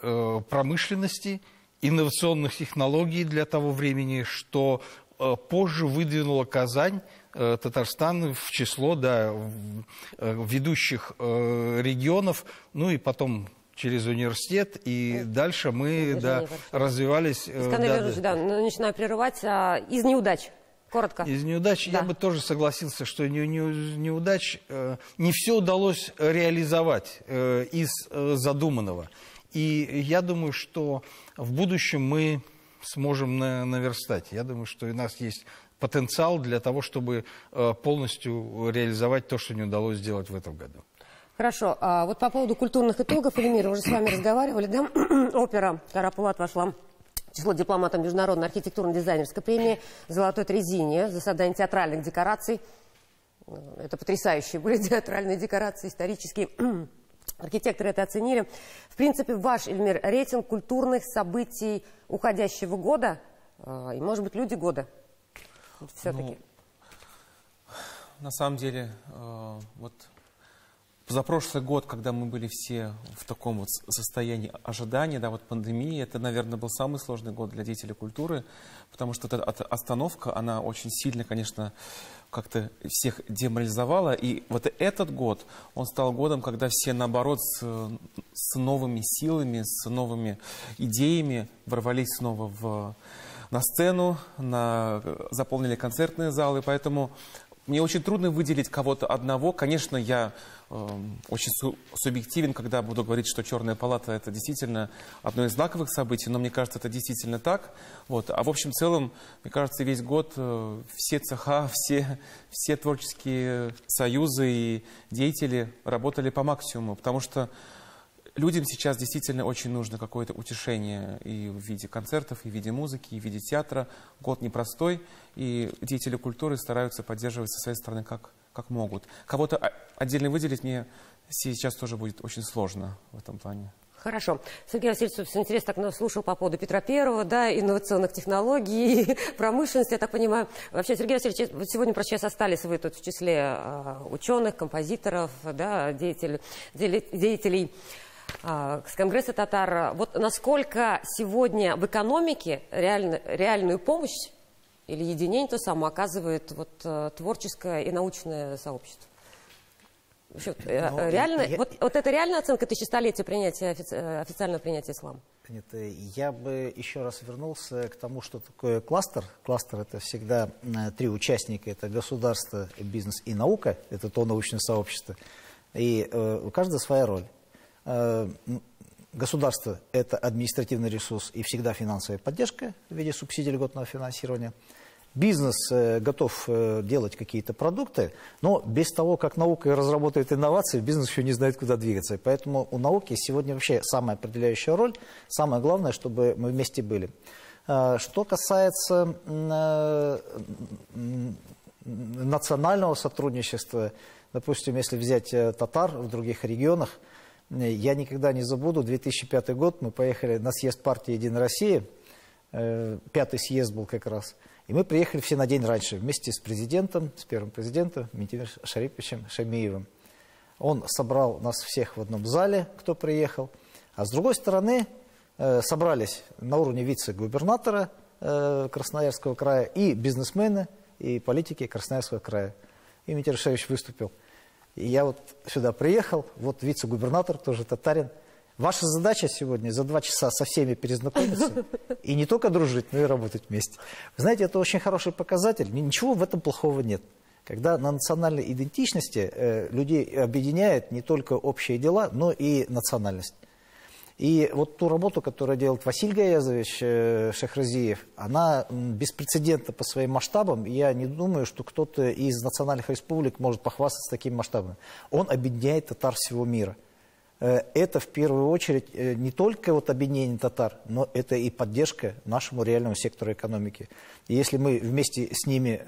промышленности, инновационных технологий для того времени, что позже выдвинула Казань, Татарстан в число, да, ведущих регионов, ну и потом через университет, и дальше мы, да, развивались. Искандер Леонидович, да, начинаю прерывать. Из неудач, коротко. Из неудач, да. Я бы тоже согласился, что неудач не все удалось реализовать из задуманного. И я думаю, что в будущем мы сможем наверстать. Я думаю, что у нас есть потенциал для того, чтобы полностью реализовать то, что не удалось сделать в этом году. Хорошо. А вот по поводу культурных итогов, Эльмира, уже с вами разговаривали, да? Опера «Кара Пулат» вошла в число дипломатов Международной архитектурно-дизайнерской премии «Золотой Трезине» за создание театральных декораций. Это потрясающие были театральные декорации, исторические. Архитекторы это оценили. В принципе, ваш, Эльмир, рейтинг культурных событий уходящего года и, может быть, люди года. Все-таки. Ну, на самом деле, вот позапрошлый год, когда мы были все в таком вот состоянии ожидания, да, вот пандемии, это, наверное, был самый сложный год для деятелей культуры, потому что эта остановка, она очень сильно, конечно, как-то всех деморализовала. И вот этот год, он стал годом, когда все, наоборот, с новыми силами, с новыми идеями ворвались снова на сцену, заполнили концертные залы, поэтому мне очень трудно выделить кого-то одного. Конечно, я очень субъективен, когда буду говорить, что «Черная палата» — это действительно одно из знаковых событий, но мне кажется, это действительно так. Вот. А в общем целом, мне кажется, весь год все цеха, все творческие союзы и деятели работали по максимуму, потому что людям сейчас действительно очень нужно какое-то утешение и в виде концертов, и в виде музыки, и в виде театра. Год непростой, и деятели культуры стараются поддерживать со своей стороны как могут. Кого-то отдельно выделить мне сейчас тоже будет очень сложно в этом плане. Хорошо. Сергей Васильевич, с интересом так слушал по поводу Петра Первого, да, инновационных технологий, промышленности, я так понимаю. Вообще, Сергей Васильевич, вот сегодня просто сейчас остались вы тут в числе ученых, композиторов, да, деятелей с Конгресса татар. Вот насколько сегодня в экономике реальную помощь или единение то самое оказывает вот творческое и научное сообщество? Вот это реальная оценка тысячелетия официального принятия ислама? Нет, я бы еще раз вернулся к тому, что такое кластер. Кластер — это всегда три участника: это государство, бизнес и наука, это то научное сообщество. И у каждого своя роль. Государство — это административный ресурс и всегда финансовая поддержка в виде субсидий, льготного финансирования. Бизнес готов делать какие-то продукты, но без того, как наука разработает инновации, бизнес еще не знает, куда двигаться. Поэтому у науки сегодня вообще самая определяющая роль. Самое главное, чтобы мы вместе были. Что касается национального сотрудничества, допустим, если взять татар в других регионах, я никогда не забуду, 2005 год, мы поехали на съезд партии «Единая Россия», 5-й съезд был как раз, и мы приехали все на день раньше, вместе с президентом, с первым президентом Ментимиром Шариповичем Шаймиевым. Он собрал нас всех в одном зале, кто приехал, а с другой стороны собрались на уровне вице-губернатора Красноярского края и бизнесмены, и политики Красноярского края. И Ментимир Шарипович выступил. И я вот сюда приехал, вот вице-губернатор, тоже татарин. Ваша задача сегодня за 2 часа со всеми перезнакомиться и не только дружить, но и работать вместе. Вы знаете, это очень хороший показатель, ничего в этом плохого нет. Когда на национальной идентичности людей объединяет не только общие дела, но и национальность. И вот ту работу, которую делает Василий Гаязович Шахразиев, она беспрецедентна по своим масштабам. Я не думаю, что кто-то из национальных республик может похвастаться таким масштабом. Он объединяет татар всего мира. Это в первую очередь не только вот объединение татар, но это и поддержка нашему реальному сектору экономики. И если мы вместе с ними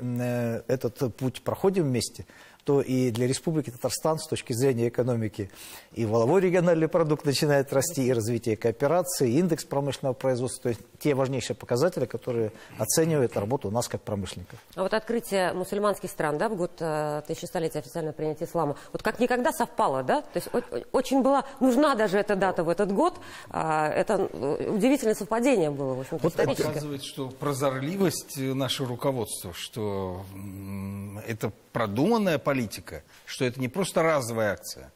этот путь проходим вместе, то и для Республики Татарстан с точки зрения экономики и валовой региональный продукт начинает расти, и развитие кооперации, и индекс промышленного производства, то есть те важнейшие показатели, которые оценивают работу у нас как промышленников. А вот открытие мусульманских стран, да, в год 1100-летия официального принятия ислама, вот как никогда совпало, да? То есть очень была нужна даже эта дата в этот год. Это удивительное совпадение было, в общем-то, вот это показывает, что прозорливость нашего руководства, что это продуманная политика, что это не просто разовая акция.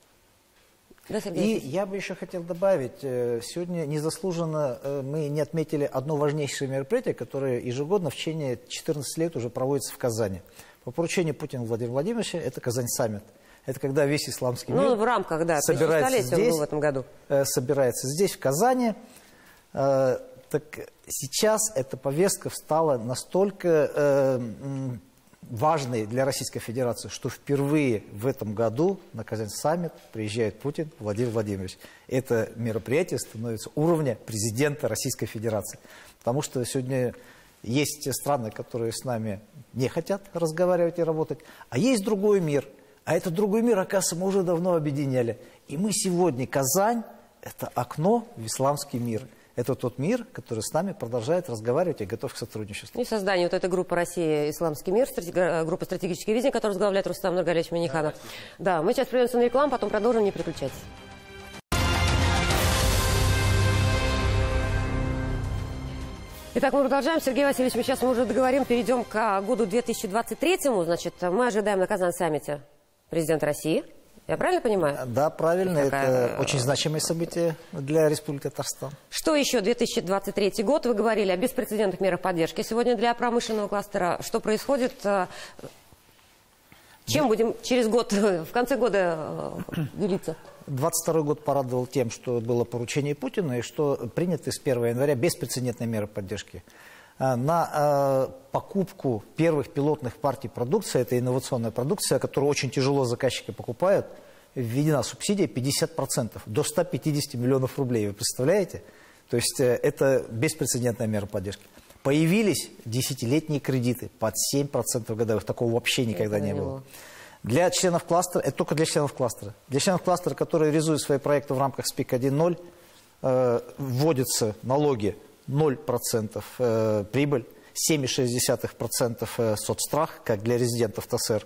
Да, и я бы еще хотел добавить, сегодня незаслуженно мы не отметили одно важнейшее мероприятие, которое ежегодно в течение 14 лет уже проводится в Казани. По поручению Путина Владимира Владимировича это Казань-саммит. Это когда весь исламский мир в рамках, да, собирается здесь, в этом году. Собирается здесь, в Казани. Так сейчас эта повестка стала настолько важной для Российской Федерации, что впервые в этом году на Казань-саммит приезжает Путин Владимир Владимирович. Это мероприятие становится уровня президента Российской Федерации. Потому что сегодня есть страны, которые с нами не хотят разговаривать и работать, а есть другой мир. А этот другой мир, оказывается, мы уже давно объединяли. И мы сегодня, Казань, это окно в исламский мир. Это тот мир, который с нами продолжает разговаривать и готов к сотрудничеству. И создание вот этой группы «Россия. Исламский мир», группа «Стратегическое видение», которую возглавляет Рустам Нургалевич Минниханов. Да, мы сейчас прервемся на рекламу, потом продолжим, не переключайтесь. Итак, мы продолжаем. Сергей Васильевич, мы сейчас уже договорим, перейдем к году 2023-му. Значит, мы ожидаем на Казань-саммите президента России. Я правильно понимаю? Да, правильно. Это очень значимое событие для Республики Татарстан. Что еще 2023 год? Вы говорили о беспрецедентных мерах поддержки сегодня для промышленного кластера. Что происходит? Чем будем через год, в конце года делиться? 22 год порадовал тем, что было поручение Путина и что приняты с 1 января беспрецедентные меры поддержки. На покупку первых пилотных партий продукции, это инновационная продукция, которую очень тяжело заказчики покупают, введена субсидия 50%, до 150 миллионов рублей. Вы представляете? То есть это беспрецедентная мера поддержки. Появились десятилетние кредиты под 7% годовых. Такого вообще никогда не было. Для членов кластера, это только для членов кластера. Для членов кластера, которые реализуют свои проекты в рамках СПИК 1.0, вводятся налоги 0% прибыль, 7,6% соцстрах, как для резидентов ТСР,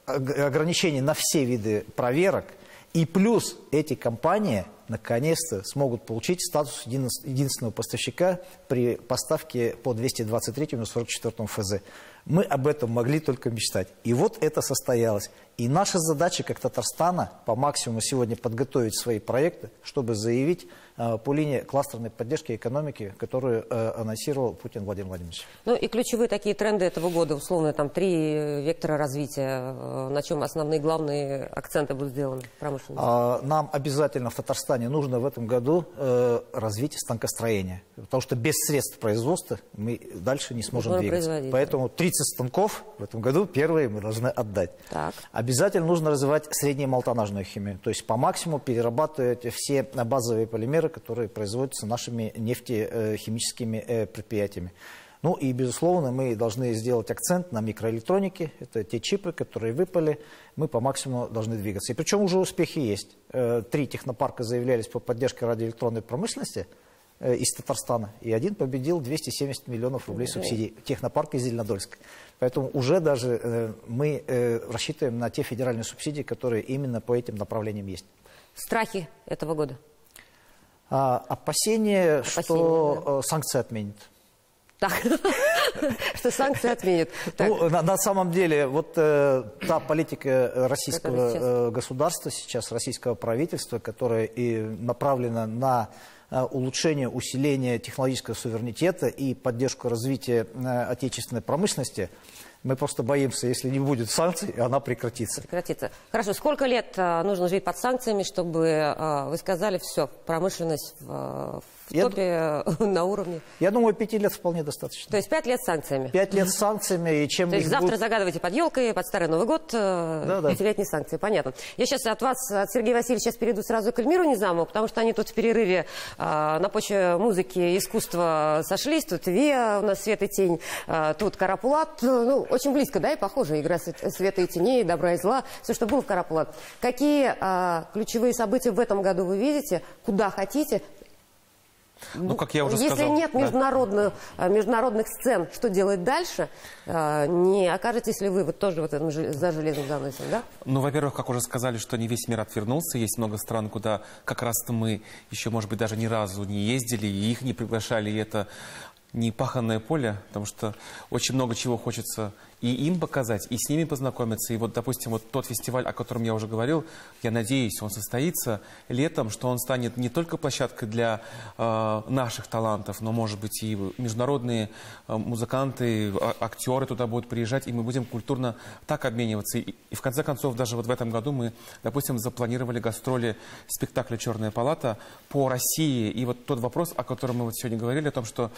ограничения на все виды проверок, и плюс эти компании наконец-то смогут получить статус единственного поставщика при поставке по 223 и 44 ФЗ. Мы об этом могли только мечтать. И вот это состоялось. И наша задача, как Татарстана, по максимуму сегодня подготовить свои проекты, чтобы заявить по линии кластерной поддержки экономики, которую анонсировал Путин Владимир Владимирович. Ну и ключевые такие тренды этого года, условно, там 3 вектора развития, на чем основные главные акценты будут сделаны в промышленности? Нам обязательно в Татарстане нужно в этом году развить станкостроение, потому что без средств производства мы дальше не сможем двигаться. Поэтому 30 станков в этом году первые мы должны отдать. Так. Обязательно нужно развивать среднюю молотонажную химию, то есть по максимуму перерабатывать все базовые полимеры, которые производятся нашими нефтехимическими предприятиями. Ну и, безусловно, мы должны сделать акцент на микроэлектронике. Это те чипы, которые выпали. Мы по максимуму должны двигаться. И причем уже успехи есть. 3 технопарка заявлялись по поддержке радиоэлектронной промышленности из Татарстана. И один победил 270 миллионов рублей субсидий. Технопарк из Зеленодольска. Поэтому уже даже мы рассчитываем на те федеральные субсидии, которые именно по этим направлениям есть. Страхи этого года? Опасения, что санкции отменят. Так, что санкции отменят. Ну, на самом деле, вот та политика российского государства сейчас, российского правительства, которая и направлена на улучшение, усиление технологического суверенитета и поддержку развития отечественной промышленности, Мы просто боимся, если не будет санкций, она прекратится. Прекратится. Хорошо. Сколько лет нужно жить под санкциями, чтобы вы сказали, все, промышленность в топе на уровне? Я думаю, 5 лет вполне достаточно. То есть 5 лет с санкциями? 5 лет с санкциями. И чем то есть завтра загадывайте под елкой, под Старый Новый год, 5-летние санкции. Понятно. Я сейчас от вас, от Сергея Васильевича, перейду сразу к Эльмиру Низамову, потому что они тут в перерыве на почве музыки и искусства сошлись. Тут Виа, у нас «Свет и тень», тут «Карапулат». Ну, очень близко, да, и похоже. Игра света и теней, добра и зла, все, что было в «Карапулат». Какие ключевые события в этом году вы видите? Куда хотите? Ну, как я уже сказал. Если нет международных сцен, что делать дальше? Не окажетесь ли вы вот тоже вот этом за железным занавесом, да? Ну, во-первых, как уже сказали, что не весь мир отвернулся. Есть много стран, куда как раз-то мы еще, может быть, даже ни разу не ездили, и их не приглашали, и это не паханное поле, потому что очень много чего хочется и им показать, и с ними познакомиться. И вот, допустим, вот тот фестиваль, о котором я уже говорил, я надеюсь, он состоится летом, что он станет не только площадкой для наших талантов, но, может быть, и международные музыканты, актеры туда будут приезжать, и мы будем культурно так обмениваться. И в конце концов, даже вот в этом году мы, допустим, запланировали гастроли спектакля «Черная палата» по России. И вот тот вопрос, о котором мы вот сегодня говорили, о том, что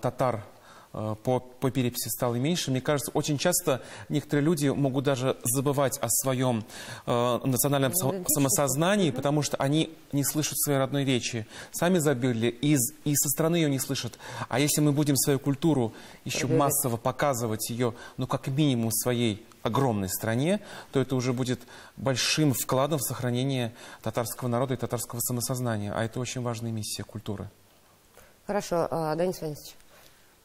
татар по переписи стало меньше. Мне кажется, очень часто некоторые люди могут даже забывать о своем национальном самосознании, потому что они не слышат своей родной речи. Сами забыли, и со стороны ее не слышат. А если мы будем свою культуру еще массово показывать ее, ну, как минимум в своей огромной стране, то это уже будет большим вкладом в сохранение татарского народа и татарского самосознания. А это очень важная миссия культуры. Хорошо. Денис Ванисович.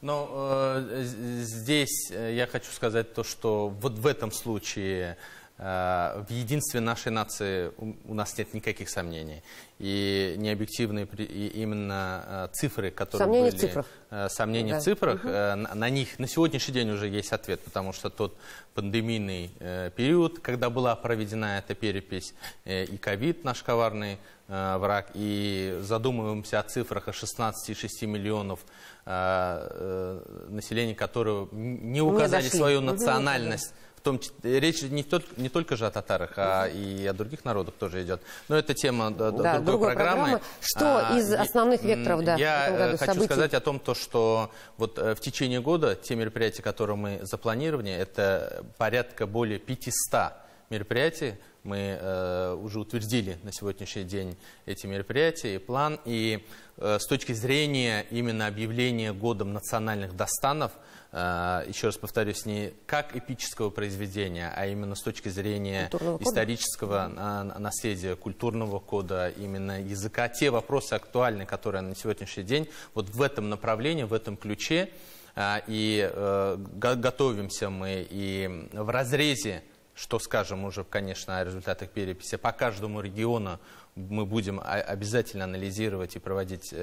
Но здесь я хочу сказать то, что вот в этом случае в единстве нашей нации у нас нет никаких сомнений. И необъективные именно цифры, которые сомнения были... в цифрах. Сомнения в цифрах. На них на сегодняшний день уже есть ответ, потому что тот пандемийный период, когда была проведена эта перепись, и ковид, наш коварный враг, и задумываемся о цифрах, о 16,6 миллионов населения, которые не указали свою национальность. Речь не только же о татарах, а и о других народах тоже идет. Но это тема другой программы. Что из основных векторов в этом году Я хочу сказать о том, что вот в течение года те мероприятия, которые мы запланировали, это порядка более 500 мероприятий. Мы уже утвердили на сегодняшний день эти мероприятия и план. И с точки зрения именно объявления годом национальных дастанов, еще раз повторюсь, не как эпического произведения, а именно с точки зрения исторического наследия, культурного кода, именно языка. Те вопросы актуальны, которые на сегодняшний день, вот в этом направлении, в этом ключе, и готовимся мы и в разрезе, что скажем уже, конечно, о результатах переписи, по каждому региону мы будем обязательно анализировать и проводить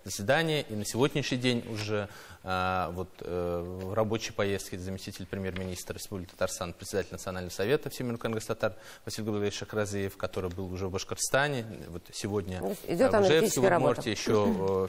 заседания. И на сегодняшний день уже в рабочей поездке заместитель премьер-министра Республики Татарстан, председатель Национального совета Всемирного конгресса татар Василий Габдуллович Шахразиев, который был уже в Башкортостане, вот сегодня в Ижевске, в Удмуртии, еще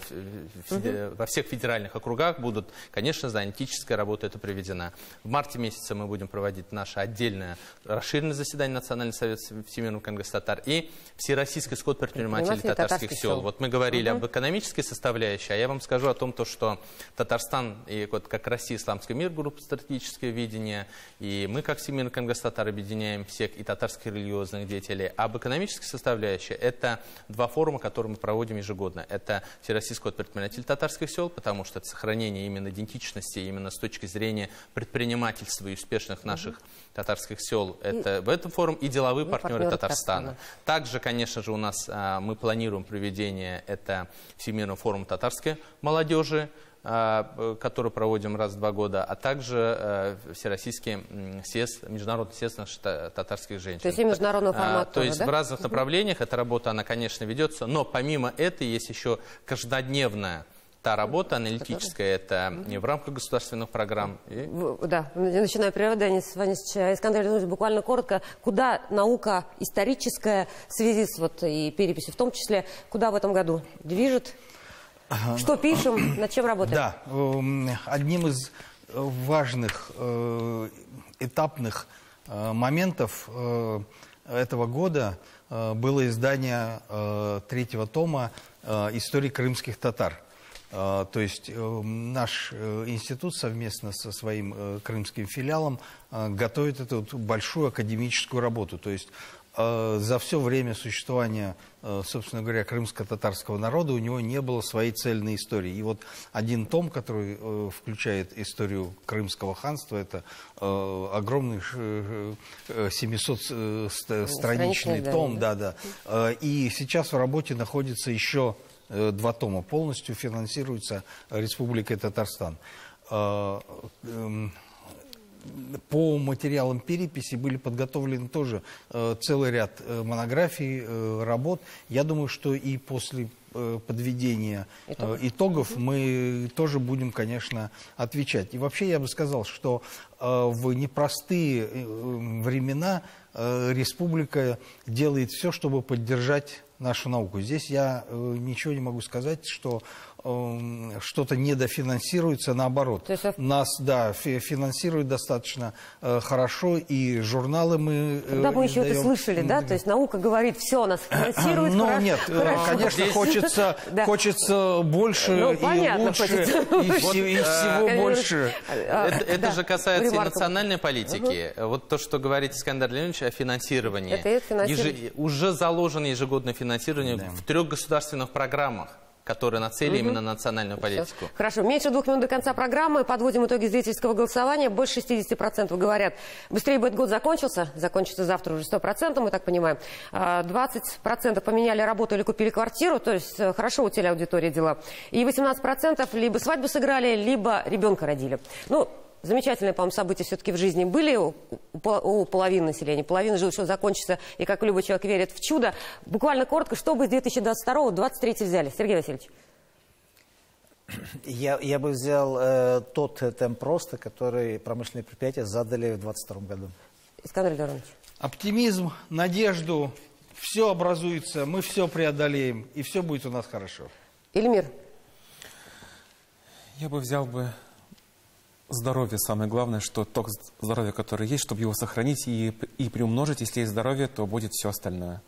во всех федеральных округах будут, конечно, аналитическая работа это проведена. В марте месяце мы будем проводить наше отдельное расширенное заседание Национального совета Всемирного конгресса татар и Всероссийский сход предпринимателей татарских сел. Вот мы говорили об экономической составляющей, а я вам скажу о том, что Татарстан и вот как Россия, Исламский мир, группа стратегическое видение, и мы как Всемирный конгресс татар объединяем всех и татарских религиозных деятелей. Об экономической составляющей это два форума, которые мы проводим ежегодно. Это Всероссийский сход предпринимателей татарских сел, потому что это сохранение именно идентичности, именно с точки зрения предпринимательства и успешных наших татарских сел. Это в этом форум и деловые партнеры Татарстана. Также, конечно же, у нас мы планируем проведение это Всемирного форума татарской молодежи, который проводим раз в 2 года, а также Всероссийский съезд, международный съезд наших татарских женщин. То есть и международного формата. То есть в разных направлениях эта работа, она, конечно, ведется, но помимо этого есть еще каждодневная та работа аналитическая, это не в рамках государственных программ. Да, начинаю прерывать, Денис Ванисович. Искандер Леонидович, буквально коротко, куда наука историческая в связи с и переписью в том числе, куда в этом году движет? Что пишем, над чем работаем? Да, одним из важных этапных моментов этого года было издание третьего тома «Истории крымских татар». То есть наш институт совместно со своим крымским филиалом готовит эту большую академическую работу. То есть за все время существования, собственно говоря, крымско-татарского народа у него не было своей цельной истории. И вот один том, который включает историю Крымского ханства, это огромный 700-страничный том. Да. И сейчас в работе находится еще 2 тома. Полностью финансируется Республикой Татарстан. По материалам переписи были подготовлены тоже целый ряд монографий, работ. Я думаю, что и после подведения итогов мы тоже будем, конечно, отвечать. И вообще я бы сказал, что в непростые времена республика делает все, чтобы поддержать нашу науку. Здесь я ничего не могу сказать, что что-то недофинансируется, наоборот. Нас, да, финансируют достаточно хорошо, и журналы мы когда мы еще это слышали, да? То есть наука говорит, все, нас финансирует, хорошо. Нет, конечно, хочется больше и лучше, и всего больше. Это же касается и национальной политики. Вот то, что говорит Искандар Леонидович о финансировании. Уже заложено ежегодное финансирование в 3 государственных программах, которые нацелены именно на национальную политику. Хорошо. Меньше 2 минут до конца программы. Подводим итоги зрительского голосования. Больше 60% говорят, быстрее бы этот год закончился. Закончится завтра уже 100%, мы так понимаем. 20% поменяли работу или купили квартиру. То есть хорошо у телеаудитории дела. И 18% либо свадьбу сыграли, либо ребенка родили. Ну, замечательные, по-моему, события все-таки в жизни были у половины населения. Половина жила, что закончится, и как любой человек верит в чудо. Буквально коротко, что бы с 2022-го 23 взяли? Сергей Васильевич. Я бы взял тот темп роста, который промышленные предприятия задали в 2022 году. Искандар Эльдарович. Оптимизм, надежду, все образуется, мы все преодолеем, и все будет у нас хорошо. Эльмир. Я бы взял здоровье самое главное, что то здоровье, которое есть, чтобы его сохранить и приумножить. Если есть здоровье, то будет все остальное.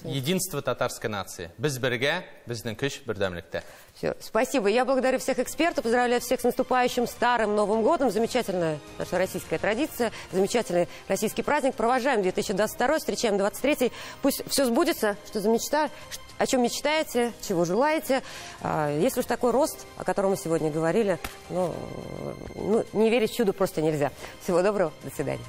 Единство татарской нации. Без берега, без күш, бердәмлектә. Все. Спасибо. Я благодарю всех экспертов, поздравляю всех с наступающим Старым Новым годом. Замечательная наша российская традиция, замечательный российский праздник. Провожаем 2022, встречаем 23. Пусть все сбудется, что за мечта, о чем мечтаете, чего желаете. Если уж такой рост, о котором мы сегодня говорили, не верить в чудо просто нельзя. Всего доброго, до свидания.